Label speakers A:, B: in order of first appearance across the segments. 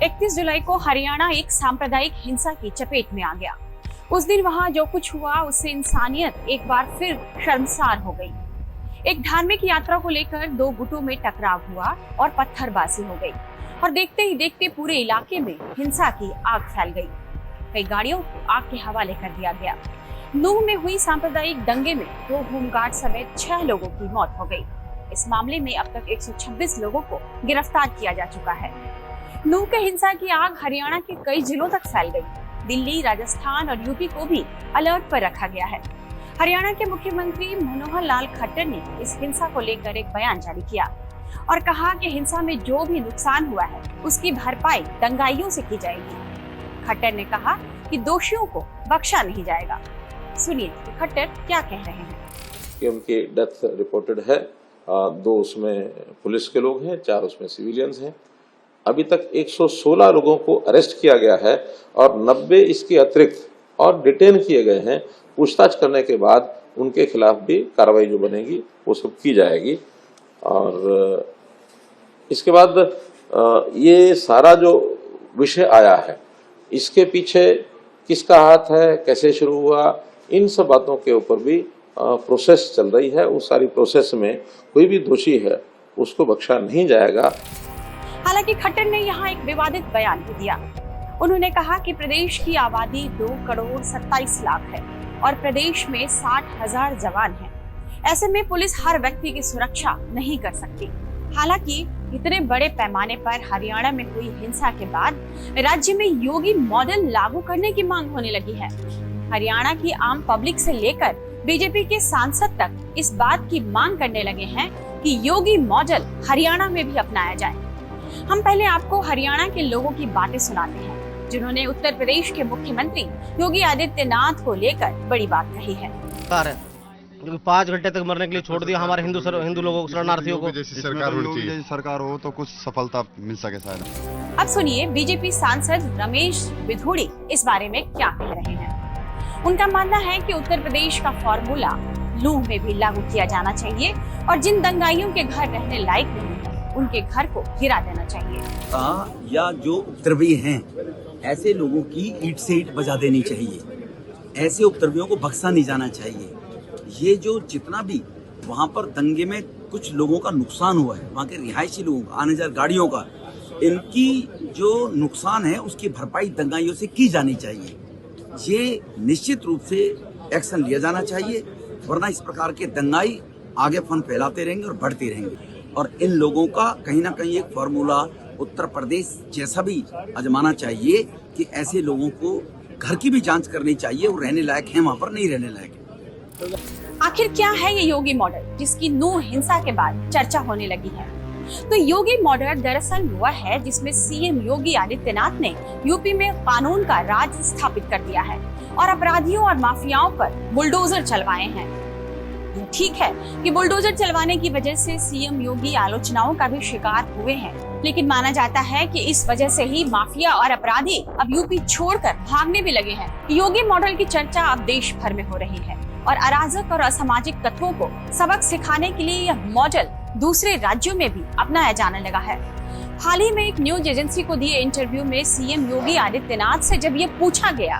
A: 31 जुलाई को हरियाणा एक सांप्रदायिक हिंसा की चपेट में आ गया। उस दिन वहां जो कुछ हुआ उससे इंसानियत एक बार फिर शर्मसार हो गई। एक धार्मिक यात्रा को लेकर दो गुटों में टकराव हुआ और पत्थरबाजी हो गई और देखते ही देखते पूरे इलाके में हिंसा की आग फैल गई। कई गाड़ियों को आग के हवाले कर दिया गया। नूंह में हुई सांप्रदायिक दंगे में 2 होमगार्ड समेत 6 लोगों की मौत हो गई। इस मामले में अब तक 126 लोगों को गिरफ्तार किया जा चुका है। नूंह के हिंसा की आग हरियाणा के कई जिलों तक फैल गई। दिल्ली, राजस्थान और यूपी को भी अलर्ट पर रखा गया है। हरियाणा के मुख्यमंत्री मनोहर लाल खट्टर ने इस हिंसा को लेकर एक बयान जारी किया और कहा कि हिंसा में जो भी नुकसान हुआ है उसकी भरपाई दंगाइयों से की जाएगी। खट्टर ने कहा कि दोषियों को बख्शा नहीं जाएगा। सुनिए कि खट्टर क्या कह रहे हैं।
B: कि उनकी डेथ रिपोर्टेड है, 2 उसमें पुलिस के लोग हैं, 4 उसमें सिविलियंस हैं। अभी तक 116 लोगों को अरेस्ट किया गया है और 90 इसके अतिरिक्त और डिटेन किए गए हैं। पूछताछ करने के बाद उनके खिलाफ भी कार्रवाई जो बनेगी वो सब की जाएगी। और इसके बाद ये सारा जो विषय आया है इसके पीछे किसका हाथ है, कैसे शुरू हुआ, इन सब बातों के ऊपर भी प्रोसेस चल रही है। उस सारी प्रोसेस में कोई भी दोषी है उसको बख्शा नहीं जाएगा।
A: हालांकि खट्टर ने यहाँ एक विवादित बयान भी दिया। उन्होंने कहा कि प्रदेश की आबादी 2 करोड़ 27 लाख है और प्रदेश में 60,000 जवान हैं। ऐसे में पुलिस हर व्यक्ति की सुरक्षा नहीं कर सकती। हालांकि इतने बड़े पैमाने पर हरियाणा में हुई हिंसा के बाद राज्य में योगी मॉडल लागू करने की मांग होने लगी है। हरियाणा की आम पब्लिक से लेकर बीजेपी के सांसद तक इस बात की मांग करने लगे हैं कि योगी मॉडल हरियाणा में भी अपनाया जाए। हम पहले आपको हरियाणा के लोगों की बातें सुनाते हैं जिन्होंने उत्तर प्रदेश के मुख्यमंत्री योगी आदित्यनाथ को लेकर बड़ी बात कही है।
C: 5 घंटे तक मरने के लिए छोड़ दिया हमारे हिंदू लोगों को, शरणार्थियों को।
D: जैसी सरकार हो तो कुछ सफलता मिल सके शायद।
A: अब सुनिए बीजेपी सांसद रमेश बिधूड़ी इस बारे में क्या कह रहे हैं। उनका मानना है कि उत्तर प्रदेश का फॉर्मूला नूंह में भी लागू किया जाना चाहिए और जिन दंगाइयों के घर रहने लायक नहीं है उनके घर को गिरा देना चाहिए।
E: या जो उपद्रवी हैं ऐसे लोगों की ईंट से ईंट बजा देनी चाहिए। ऐसे उपद्रवियों को बख्शा नहीं जाना चाहिए। ये जो जितना भी वहाँ पर दंगे में कुछ लोगों का नुकसान हुआ है, वहाँ के रिहायशी लोगों का, आने जाने गाड़ियों का, इनकी जो नुकसान है उसकी भरपाई दंगाइयों से की जानी चाहिए। ये निश्चित रूप से एक्शन लिया जाना चाहिए, वरना इस प्रकार के दंगाई आगे फन फैलाते रहेंगे और बढ़ते रहेंगे। और इन लोगों का कहीं ना कहीं एक फॉर्मूला उत्तर प्रदेश जैसा भी आजमाना चाहिए कि ऐसे लोगों को घर की भी जांच करनी चाहिए, वो रहने लायक है वहाँ पर नहीं रहने लायक है।
A: आखिर क्या है ये योगी मॉडल जिसकी नूंह हिंसा के बाद चर्चा होने लगी है? तो योगी मॉडल दरअसल हुआ है जिसमें सीएम योगी आदित्यनाथ ने यूपी में कानून का राज स्थापित कर दिया है और अपराधियों और माफियाओं पर बुलडोजर चलवाए हैं। ठीक है कि बुलडोजर चलवाने की वजह से सीएम योगी आलोचनाओं का भी शिकार हुए हैं, लेकिन माना जाता है कि इस वजह से ही माफिया और अपराधी अब यूपी छोड़कर भागने भी लगे हैं। योगी मॉडल की चर्चा अब देश भर में हो रही है और अराजक और असामाजिक तत्वों को सबक सिखाने के लिए यह मॉडल दूसरे राज्यों में भी अपनाया जाने लगा है। हाल ही में एक न्यूज एजेंसी को दिए इंटरव्यू में सीएम योगी आदित्यनाथ से जब ये पूछा गया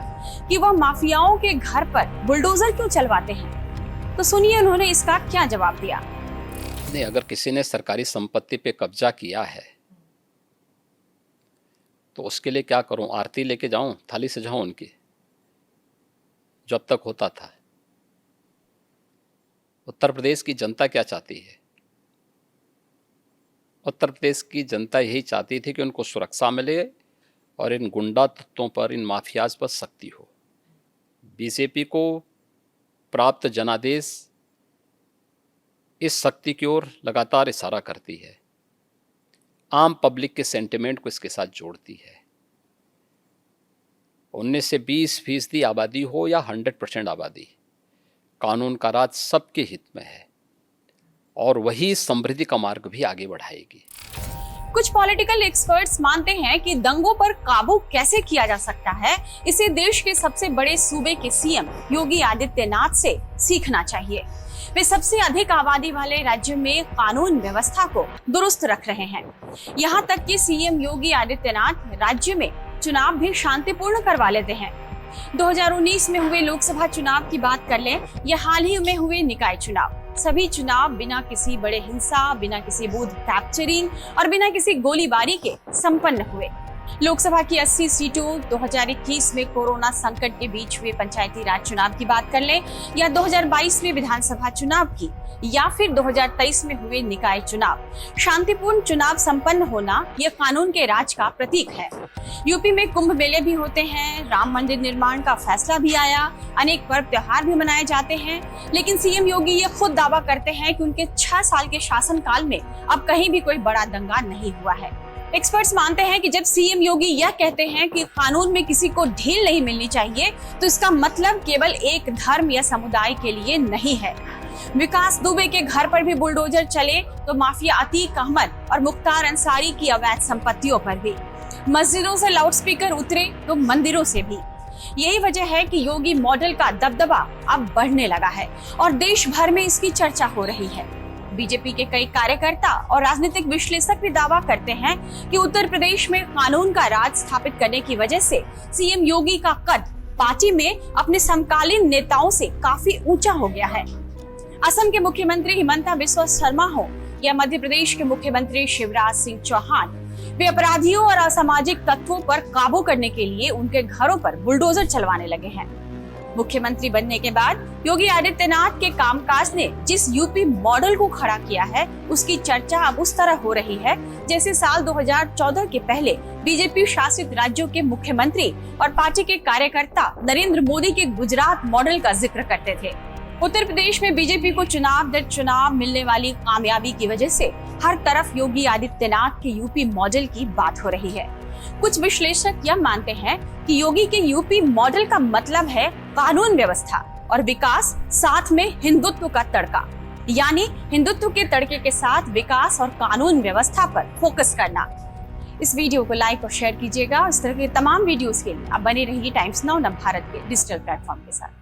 A: कि वह माफियाओं के घर पर बुलडोजर क्यों चलवाते हैं, तो सुनिए उन्होंने इसका क्या जवाब दिया।
F: नहीं, अगर किसी ने सरकारी संपत्ति पे कब्जा किया है तो उसके लिए क्या करूं? आरती लेके जाऊं, थाली सजाऊं उनकी, जो अब तक होता था। उत्तर प्रदेश की जनता क्या चाहती है? उत्तर प्रदेश की जनता यही चाहती थी कि उनको सुरक्षा मिले और इन गुंडा तत्वों पर, इन माफियाज पर सख्ती हो। बीजेपी को प्राप्त जनादेश इस शक्ति की ओर लगातार इशारा करती है, आम पब्लिक के सेंटिमेंट को इसके साथ जोड़ती है। 19 से 20% आबादी हो या 100% आबादी, कानून का राज सबके हित में है और वही समृद्धि का मार्ग भी आगे बढ़ाएगी।
A: कुछ पॉलिटिकल एक्सपर्ट्स मानते हैं कि दंगों पर काबू कैसे किया जा सकता है, इसे देश के सबसे बड़े सूबे के सीएम योगी आदित्यनाथ से सीखना चाहिए। वे सबसे अधिक आबादी वाले राज्य में कानून व्यवस्था को दुरुस्त रख रहे हैं। यहाँ तक कि सीएम योगी आदित्यनाथ राज्य में चुनाव भी शांतिपूर्ण करवा लेते हैं। 2019 में हुए लोकसभा चुनाव की बात कर लें या हाल ही में हुए निकाय चुनाव, सभी चुनाव बिना किसी बड़े हिंसा, बिना किसी बूथ कैप्चरिंग और बिना किसी गोलीबारी के संपन्न हुए। लोकसभा की 80 सीटों, 2021 में कोरोना संकट के बीच हुए पंचायती राज चुनाव की बात कर लें या 2022 में विधानसभा चुनाव की या फिर 2023 में हुए निकाय चुनाव, शांतिपूर्ण चुनाव संपन्न होना यह कानून के राज का प्रतीक है। यूपी में कुंभ मेले भी होते हैं, राम मंदिर निर्माण का फैसला भी आया, अनेक पर्व त्योहार भी मनाए जाते हैं, लेकिन सीएम योगी ये खुद दावा करते हैं कि उनके 6 साल के शासनकाल में अब कहीं भी कोई बड़ा दंगा नहीं हुआ है। एक्सपर्ट्स मानते हैं कि जब सीएम योगी यह कहते हैं कि कानून में किसी को ढील नहीं मिलनी चाहिए, तो इसका मतलब केवल एक धर्म या समुदाय के लिए नहीं है। विकास दुबे के घर पर भी बुलडोजर चले तो माफिया अतीक अहमद और मुख्तार अंसारी की अवैध संपत्तियों पर भी, मस्जिदों से लाउडस्पीकर उतरे तो मंदिरों से भी। यही वजह है कि योगी मॉडल का दबदबा अब बढ़ने लगा है और देश भर में इसकी चर्चा हो रही है। बीजेपी के कई कार्यकर्ता और राजनीतिक विश्लेषक भी दावा करते हैं कि उत्तर प्रदेश में कानून का राज स्थापित करने की वजह से सीएम योगी का कद पार्टी में अपने समकालीन नेताओं से काफी ऊंचा हो गया है। असम के मुख्यमंत्री हिमंता बिस्वा शर्मा हो या मध्य प्रदेश के मुख्यमंत्री शिवराज सिंह चौहान, वे अपराधियों और असामाजिक तत्वों पर काबू करने के लिए उनके घरों पर बुलडोजर चलवाने लगे हैं। मुख्यमंत्री बनने के बाद योगी आदित्यनाथ के कामकाज ने जिस यूपी मॉडल को खड़ा किया है, उसकी चर्चा अब उस तरह हो रही है जैसे साल 2014 के पहले बीजेपी शासित राज्यों के मुख्यमंत्री और पार्टी के कार्यकर्ता नरेंद्र मोदी के गुजरात मॉडल का जिक्र करते थे। उत्तर प्रदेश में बीजेपी को चुनाव दर चुनाव मिलने वाली कामयाबी की वजह से हर तरफ योगी आदित्यनाथ के यूपी मॉडल की बात हो रही है। कुछ विश्लेषक यह मानते हैं कि योगी के यूपी मॉडल का मतलब है कानून व्यवस्था और विकास, साथ में हिंदुत्व का तड़का, यानी हिंदुत्व के तड़के के साथ विकास और कानून व्यवस्था पर फोकस करना। इस वीडियो को लाइक और शेयर कीजिएगा। इस तरह के तमाम वीडियोस के लिए आप बने रहिए टाइम्स नाउ भारत के डिजिटल प्लेटफॉर्म के साथ।